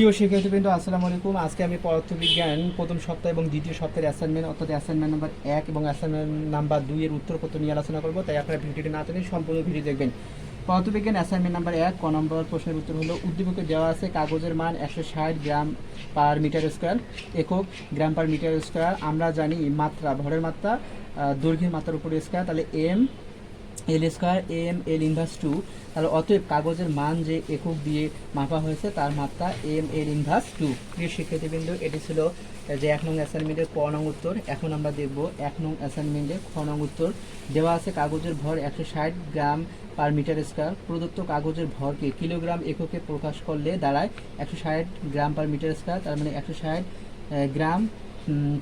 প্রিয় শিক্ষার্থীবৃন্দ, আসসালামু আলাইকুম। আজকে আমি পদার্থবিজ্ঞান প্রথম সপ্তাহ এবং দ্বিতীয় সপ্তাহের অ্যাসাইনমেন্ট অর্থাৎ অ্যাসাইনমেন্ট নাম্বার 1 এবং অ্যাসাইনমেন্ট নাম্বার 2 এর উত্তরপত্র নিয়ে আলোচনা করব। তাই আপনারা ভিডিওটি না টেনে সম্পূর্ণ ভিডিও দেখবেন। পদার্থবিজ্ঞান অ্যাসাইনমেন্ট নাম্বার 1 ক নম্বর প্রশ্নের উত্তর হলো উদ্দীপকে দেওয়া আছে কাগজের মান 160 গ্রাম পার মিটার স্কোয়ার, একক গ্রাম পার মিটার স্কোয়ার। আমরা জানি মাত্রা ভরের মাত্রা দৈর্ঘ্যের মাত্রার উপরে স্কোয়ার, তাহলে M L square M L inverse 2। তাহলে অতএব কাগজের মান যে একক দিয়ে মাপা হয়েছে তার মাত্রা এম এল ইনভার্স 2। প্রিয় শিক্ষার্থীবৃন্দ, এটি ছিল যে 1 নং অ্যাসাইনমেন্টের ক নং উত্তর। এখন আমরা দেখব 1 নং অ্যাসাইনমেন্টের খ নং উত্তর। দেওয়া আছে কাগজের ভর 160 গ্রাম পার মিটার স্কোয়ার। প্রদত্ত কাগজের ভরকে কিলোগ্রাম এককে প্রকাশ করলে দাঁড়ায় 160 গ্রাম পার মিটার স্কোয়ার, তার মানে 160 গ্রাম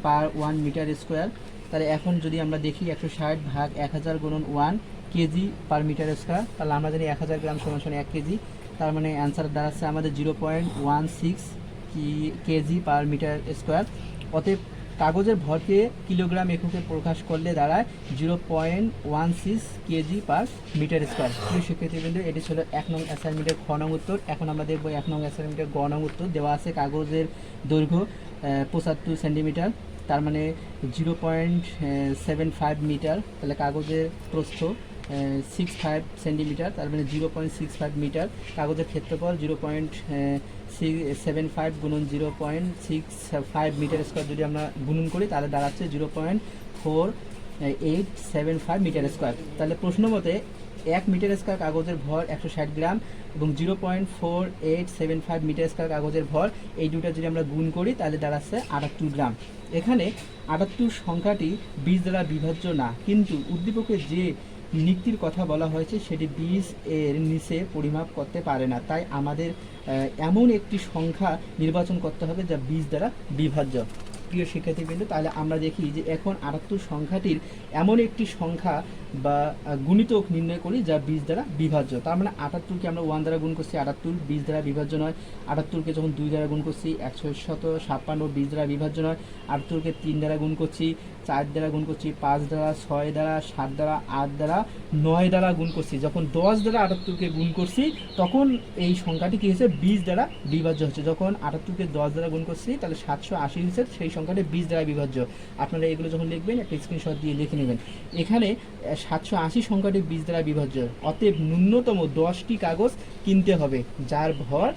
পার 1 মিটার স্কোয়ার। তাহলে এখন যদি আমরা দেখি 160 ভাগ 1000 গুণন 1 কেজি পার মিটার স্কোয়ার, তাহলে আমরা জানি 1000 গ্রাম সমান 1 কেজি। তার মানে অ্যান্সার দাঁড়াচ্ছে আমাদের 0.16 কেজি পার মিটার স্কোয়ার। অতএব কাগজের ভরকে কিলোগ্রাম এককে প্রকাশ করলে দাঁড়ায় 0.16 কেজি পার মিটার স্কোয়ার। প্রিয় শিক্ষার্থীবৃন্দ, এটি ছিল 1 নং অ্যাসাইনমেন্টের খ নং উত্তর। এখন আমরা দেখব 1 নং অ্যাসাইনমেন্টের গ নং উত্তর। দেওয়া আছে কাগজের দৈর্ঘ্য 75 সেন্টিমিটার, তার মানে 0.75 মিটার। তাহলে কাগজের প্রস্থ 65 সেন্টিমিটার, তার মানে 0.65 মিটার। কাগজের ক্ষেত্রফল 0.75 গুণন 0.65 মিটার স্কোয়ার যদি আমরা গুণন করি তাহলে দাঁড়াচ্ছে 0.4875 মিটার স্কোয়ার। তাহলে প্রশ্ন মতে 1 মিটার স্কোয়ার কাগজের ভর 160 গ্রাম এবং 0.4875 মিটার স্কোয়ার কাগজের ভর, এই দুটো যদি আমরা গুণ করি তাহলে দাঁড়াচ্ছে 78 গ্রাম। এখানে 78 সংখ্যাটি 20 দ্বারা বিভাজ্য না, কিন্তু উদ্দীপকে যে নিক্তির কথা বলা হয়েছে সেটি 20 এর নিচে পরিমাপ করতে পারে না। তাই আমাদের এমন একটি সংখ্যা নির্বাচন করতে হবে যা 20 দ্বারা বিভাজ্য। প্রিয় শিক্ষার্থীবৃন্দ, তাহলে আমরা দেখি যে এখন 78 সংখ্যাটির এমন একটি সংখ্যা বা গুণিতক নির্ণয় করি যা 20 দ্বারা বিভাজ্য। তার মানে 78কে আমরা 1 দ্বারা গুণ করছি, 78 20 দ্বারা বিভাজ্য নয়। 78কে যখন 2 দ্বারা গুণ করছি 156 20 দ্বারা বিভাজ্য নয়। 78কে 3 দ্বারা গুণ করছি, 4 দ্বারা গুণ করছি, 5 দ্বারা, 6 দ্বারা, 7 দ্বারা, 8 দ্বারা, 9 দ্বারা গুণ করছি। যখন 10 দ্বারা 78কে গুণ করছি তখন এই সংখ্যাটি কী হয়েছে 20 দ্বারা বিভাজ্য হচ্ছে। যখন 78কে 10 দ্বারা গুণ করছি তাহলে 780 হচ্ছে, সেই সংখ্যাটি 20 দ্বারা বিভাজ্য। আপনারা এগুলো যখন লিখবেন একটা স্ক্রিনশট দিয়ে লিখে নেবেন। এখানে 780 সংখ্যাটি 20 দ্বারা বিভাজ্য, অতএব ন্যূনতম 10টি কাগজ কিনতে হবে যার ভর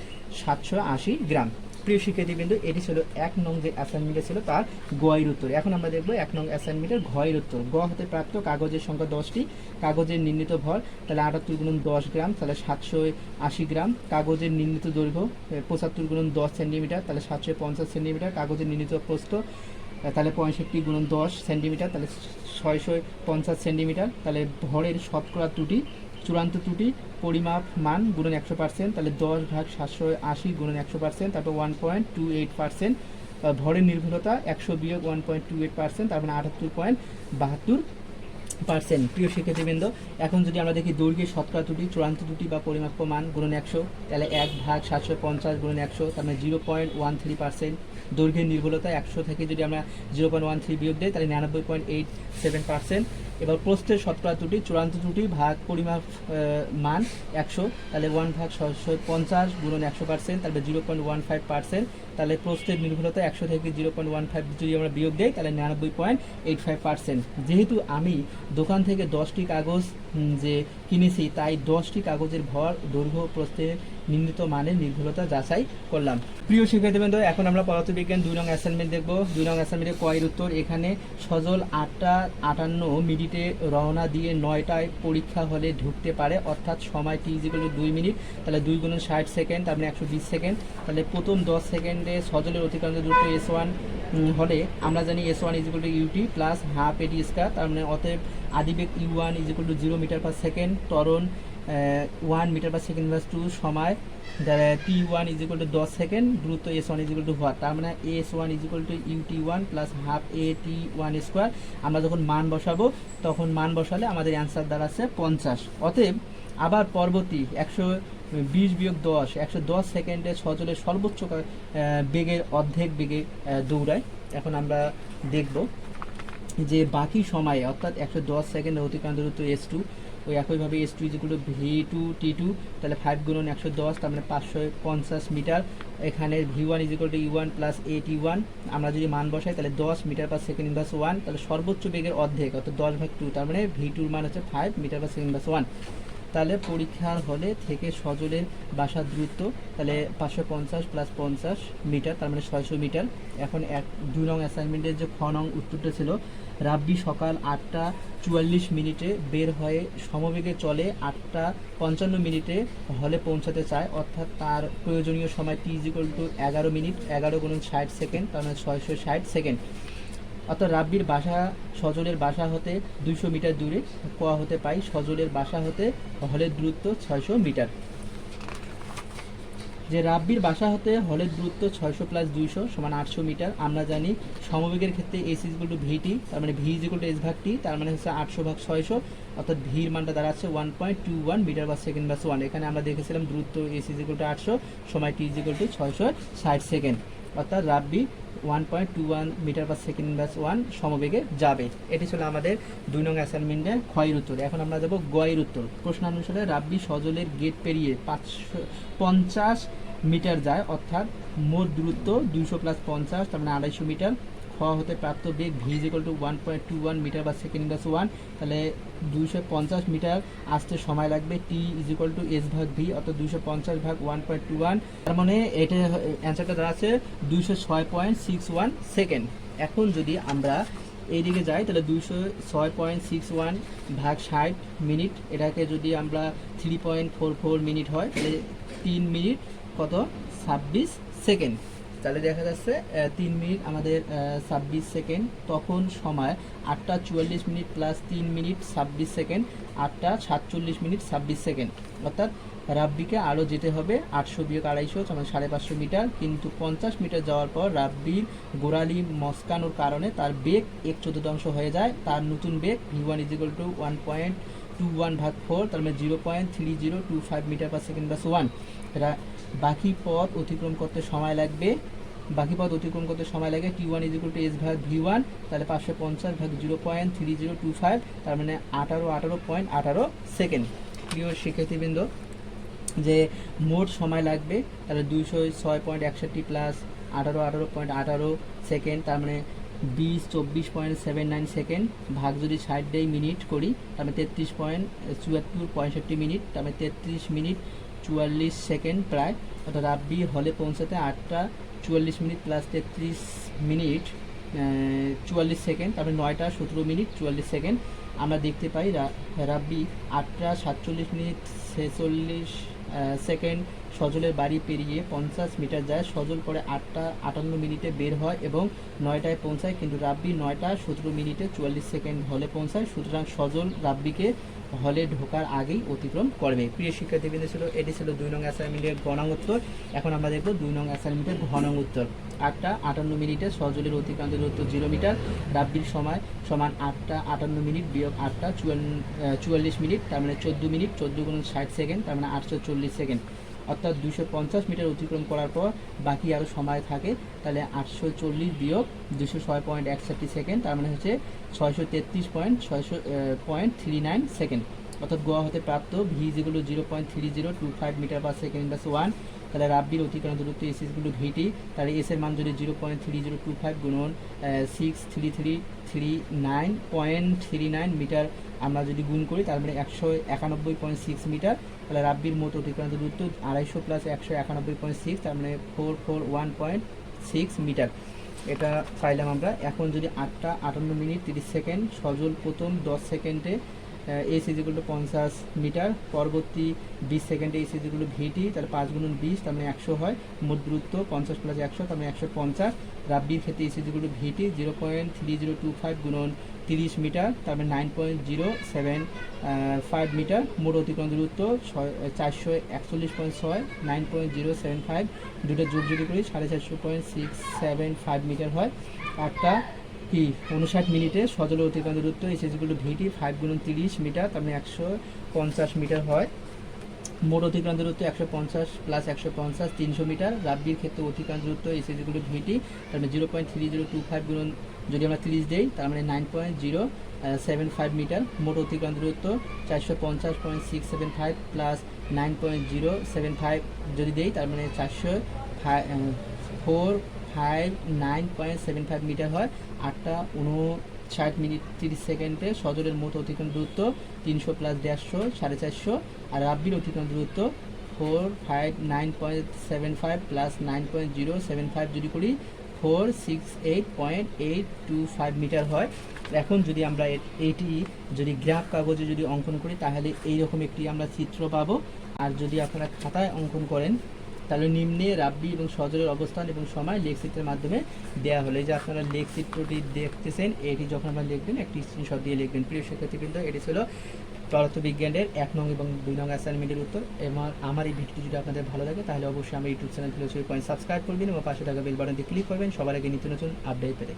780 গ্রাম। প্রিয় শিক্ষার্থীবৃন্দ, এটি ছিল 1 নং যে অ্যাসাইনমেন্টে ছিল তার গয়ের উত্তর। এখন আমরা দেখব 1 নং অ্যাসাইনমেন্টের ঘয়ের উত্তর। গ হতে প্রাপ্ত কাগজের সংখ্যা 10টি, কাগজের নির্ণীত ভর তাহলে 78 গুণন 10 গ্রাম, তাহলে 780 গ্রাম। কাগজের নির্ণীত দৈর্ঘ্য 75 গুণন 10 সেন্টিমিটার, তাহলে 750 সেন্টিমিটার। কাগজের নির্ণীত প্রস্থ তাহলে 65 গুণন 10 সেন্টিমিটার, তাহলে 650 সেন্টিমিটার। তাহলে ভরের শতকরা ত্রুটি চূড়ান্ত ত্রুটি পরিমাপ মান গুণন 100%, তাহলে 10 ভাগ 780 গুণন 100%, তারপর 1.28%। ভরের নির্ভুলতা 100 বিয়োগ 1.28%, তার মানে 78.72%। প্রিয় শিক্ষার্থীবৃন্দ, এখন যদি আমরা দেখি দৈর্ঘ্যের শতকরা ত্রুটি চূড়ান্ত ত্রুটি বা পরিমাপ মান গুণন 100, তাহলে 1 ভাগ 750 গুণন 100, তার মানে 0.13%। দৈর্ঘ্যের নির্ভুলতা 100 থেকে যদি আমরা 0.13 বিয়োগ দিই তাহলে 99.87%। এবার প্রস্থের শতকরা ত্রুটি চূড়ান্ত ত্রুটি ভাগ পরিমাপ মান 100, তাহলে 1 ভাগ 750 গুণন 100%, তাহলে 0.15%। তাহলে প্রস্থের নির্ভুলতা 100 থেকে 0.15 যদি আমরা বিয়োগ দিই তাহলে 99.85%। যেহেতু আমি দোকান থেকে 10টি কাগজ যে কিনেছি তাই 10টি কাগজের ভর দৈর্ঘ্য প্রস্থের নির্ণীত মানের নির্ভুলতা যাচাই করলাম। প্রিয় শিক্ষার্থীবৃন্দ, এখন আমরা পদার্থবিজ্ঞান 2 নং অ্যাসাইনমেন্ট দেখব। 2 নং অ্যাসাইনমেন্টের কয়ের উত্তর। এখানে সজল 8:58 রওনা দিয়ে 9টায় পরীক্ষা হলে ঢুকতে পারে, অর্থাৎ সময় t = 2 মিনিট, তাহলে 2 গুণন 60 সেকেন্ড, তার মানে 120 সেকেন্ড। তাহলে প্রথম 10 সেকেন্ডে সজলের অতিক্রান্ত দূরত্ব s1 হলে আমরা জানি s1 = ut প্লাস হাফ এটি স্কয়ার, তার মানে অতএব আদিবেগ u1 = 0 মিটার পার সেকেন্ড, ত্বরণ 1 মিটার পার সেকেন্ড প্লাস 2, সময় t1 = 10 সেকেন্ড, দূরত্ব s1 = what, তার মানে s1 = ut1 plus half at1 square. আমরা যখন মান বসাবো তখন মান বসালে আমাদের অ্যান্সার দাঁড়াচ্ছে 50। অতএব আবার পরবর্তী 120 বিয়োগ 10, 110 সেকেন্ডে সজলের সর্বোচ্চ বেগের অর্ধেক বেগে দৌড়ায়। এখন আমরা দেখব যে বাকি সময়ে অর্থাৎ 110 সেকেন্ডে অতিক্রান্ত দূরত্ব s2, ওই একইভাবে S2 equal to V2 T2, তাহলে 5 গুণন 110 তার মানে 550 মিটার। এখানে V1 equal to E1 plus AT1, আমরা যদি মান বসাই তাহলে 10 মিটার পার সেকেন্ড ইনভার্স 1, তাহলে সর্বোচ্চ বেগের অর্ধেক অর্থাৎ 10/2, তার মানে V2 এর মান হচ্ছে 5 মিটার পার সেকেন্ড ইনভার্স 1। তাহলে পরীক্ষার হলে থেকে সজলের বাসার দূরত্ব তাহলে 550 প্লাস 50 মিটার, তার মানে 600 মিটার। এখন 2 নং অ্যাসাইনমেন্টের যে খ নং উত্তরটা ছিল, রাব্বি সকাল 8টা 44 মিনিটে বের হয়ে সমবেগে চলে 8টা 55 মিনিটে হলে পৌঁছাতে চায়, অর্থাৎ তার প্রয়োজনীয় সময় T ইজিকুয়াল টু 11 মিনিট, 11 গুণন 60 সেকেন্ড, তার মানে 660 সেকেন্ড। অর্থাৎ রাব্বির বাসা সজলের বাসা হতে 200 মিটার দূরে, ক হতে পাই সজলের বাসা হতে হলের দূরত্ব 600 মিটার। যে রাব্বির বাসা হতে হলের দূরত্ব 600 প্লাস 200 সমান 800 মিটার। আমরা জানি সমবেগের ক্ষেত্রে S ইজিকুয়াল টু VT, তার মানে V ইজিকুয়াল টু S/T, তার মানে হচ্ছে 800/600, অর্থাৎ ভির মানটা দাঁড়াচ্ছে 1.21 মিটার পার সেকেন্ড প্লাস 1। এখানে আমরা দেখেছিলাম দূরত্ব S ইজিকুয়াল টু 800, সময় T ইজিকুয়াল টু 660 সেকেন্ড, অর্থাৎ রাব্বি 1.21 মিটার পার সেকেন্ড প্লাস 1 সমবেগে যাবে। এটি ছিল আমাদের 2 নং অ্যাসাইনমেন্টের ক্ষয়ের উত্তর। এখন আমরা যাব গয়ের উত্তর। প্রশ্ন অনুসারে রাব্বি সজলের গেট পেরিয়ে 550 মিটার যায়, অর্থাৎ মোট দূরত্ব 200 প্লাস 50, তার মানে 250 মিটার। খ হতে প্রাপ্ত বেগ V equal to 1.21 metre per second plus 1, তাহলে 250 মিটার আসতে সময় লাগবে T ইকুয়াল টু S/V, অর্থাৎ 250/1.21, তার মানে এটা অ্যান্সারটা দাঁড়াচ্ছে 206.61 সেকেন্ড। এখন যদি আমরা এইদিকে যাই তাহলে 206.61 ভাগ 60 মিনিট, এটাকে যদি আমরা 3.44 মিনিট হয় তাহলে 3 মিনিট কত 26 সেকেন্ড। তাহলে দেখা যাচ্ছে 3 মিনিট আমাদের 26 সেকেন্ড। তখন সময় 8টা 44 মিনিট প্লাস 3 মিনিট 26 সেকেন্ড, 8টা 47 মিনিট 26 সেকেন্ড। অর্থাৎ রাব্বিকে আরও যেতে হবে 800 বিয়োগ 250 সমান 550 মিটার। কিন্তু 50 মিটার যাওয়ার পর রাব্বির গোড়ালি মস্কানোর কারণে তার বেগ 1/4 হয়ে যায়। তার নতুন বেগ V1 ইজিকুয়াল টু 1.21/4, তার মানে 0.3025 মিটার পার সেকেন্ড প্লাস 1। বাকি পথ অতিক্রম করতে সময় লাগবে T1 ইজিকুয়াল টু S/V1, তাহলে 550/0.3025, তার মানে 18.18 সেকেন্ড। প্রিয় শিক্ষার্থীবৃন্দ, যে মোট সময় লাগবে তাহলে 206.61 প্লাস 18.18 সেকেন্ড, তার মানে 24.79 সেকেন্ড, ভাগ যদি 60 দেই মিনিট করি তার মানে 33.74 মিনিট, তার মানে 33 মিনিট 44 সেকেন্ড প্রায়। অর্থাৎ রাব্বি হলে পৌঁছাতে 8টা 44 মিনিট প্লাস 33 মিনিট 44 সেকেন্ড, তারপরে 9টা 17 মিনিট 44 সেকেন্ড। আমরা দেখতে পাই রাব্বি 8টা 47 মিনিট 46 সেকেন্ড সজলের বাড়ি পেরিয়ে 50 মিটার যায়। সজল পরে 8টা 58 মিনিটে বের হয় এবং 9টায় পৌঁছায়, কিন্তু রাব্বি 9টা 17 মিনিটে 44 সেকেন্ড হলে পৌঁছায়। সুতরাং সজল রাব্বিকে হলে ঢোকার আগেই অতিক্রম করবে। প্রিয় শিক্ষার্থীবৃন্দ, এটি ছিল 2 নং অ্যাসাইনমেন্টের গ নং উত্তর। এখন আমরা দেখব 2 নং অ্যাসাইনমেন্টের ঘ নং উত্তর। 8টা 58 মিনিটে সজলের অতিক্রান্ত দূরত্ব 0 মিটার, রাব্বির সময় সমান 8টা 58 মিনিট বিয়োগ 8টা 44 মিনিট, তার মানে 14 মিনিট, 14 গুণ 60 সেকেন্ড, তার মানে 840 সেকেন্ড। অর্থাৎ 250 মিটার অতিক্রম করার পর বাকি আরও সময় থাকে, তাহলে 840 বিয়োগ 206.61 সেকেন্ড, তার মানে হচ্ছে 633.39 সেকেন্ড। অর্থাৎ গোয়া হতে প্রাপ্ত V যেগুলো 0.3025 মিটার পার সেকেন্ড প্লাস 1, তাহলে রাব্বির অতিক্রান্ত দূরত্ব S ইকুয়াল টু VT, তাহলে এস এর মান যদি 0.3025 গুণন 63339.39 মিটার আমরা যদি গুণ করি তার মানে 191.6 মিটার। তাহলে রাব্বির মোট অতিক্রান্ত দূরত্ব 250 প্লাস 191.6, তার মানে 441.6 মিটার। এটা পাইলাম আমরা। এখন যদি 8টা 58 মিনিট 30 সেকেন্ড সজল প্রথম 10 সেকেন্ডে S ইকুয়াল টু 50 মিটার, পরবর্তী 20 সেকেন্ডে S ইকুয়াল টু VT, তাহলে 5 গুণন 20, তার মানে 100 হয়। মোট দূরত্ব 50 প্লাস 100, তার মানে 150। রাব্বির ক্ষেত্রে S ইকুয়াল টু VT 0.3025 গুণন 30 মিটার, তার মানে 9.075 মিটার। মোট অতিক্রম দূরত্ব 441.6, 9.075, দুটো যোগ যদি করি 450.675 মিটার হয়। 8টা 59 মিনিটে সজলের অতিক্রান্ত দূরত্ব S ইকুয়াল টু VT 5 গুণন 30 মিটার, তার মানে 150 মিটার হয়। মোট অতিক্রান্ত দূরত্ব 150 প্লাস 150 300 মিটার। রাব্বির ক্ষেত্রে অতিক্রান্ত দূরত্ব S ইকুয়াল টু VT, তার মানে 0.3025 গুণন যদি আমরা 30 দেই তার মানে 9.075 মিটার। মোট অতিক্রান্ত দূরত্ব 450.675 প্লাস 9.075 যদি দেই তার মানে 459.75 মিটার হয়। 8:59 মিনিট 30 সেকেন্ডে সজলের মোট অতিক্রান্ত দূরত্ব 300 প্লাস 150 450, আর রাব্বির অতিক্রান্ত দূরত্ব 459.75 প্লাস 9.075 যদি করি 468.825 মিটার হয়। এখন যদি আমরা এটি যদি গ্রাফ কাগজে যদি অঙ্কন করি তাহলে এইরকম একটি আমরা চিত্র পাবো। আর যদি আপনারা খাতায় অঙ্কন করেন তাহলে নিম্নে রাব্বি এবং সজলের অবস্থান এবং সময় লেখ চিত্রের মাধ্যমে দেওয়া হলো। এই যে আপনারা লেখ চিত্রটি দেখতেছেন, এটি যখন আপনারা লিখবেন একটি স্ক্রিনশট দিয়ে লিখবেন। প্রিয় শিক্ষার্থীবৃন্দ, এটি ছিল পদার্থবিজ্ঞানের 1 নং এবং 2 নং অ্যাসাইনমেন্টের উত্তর। এবং আমার এই ভিডিওটি যদি আপনাদের ভালো লাগে তাহলে অবশ্যই আমার ইউটিউব চ্যানেল সাবস্ক্রাইব করবেন এবং পাশে থাকা বেল বাটনটি ক্লিক করবেন সবার আগে নিত্য নতুন আপডেট পেতে।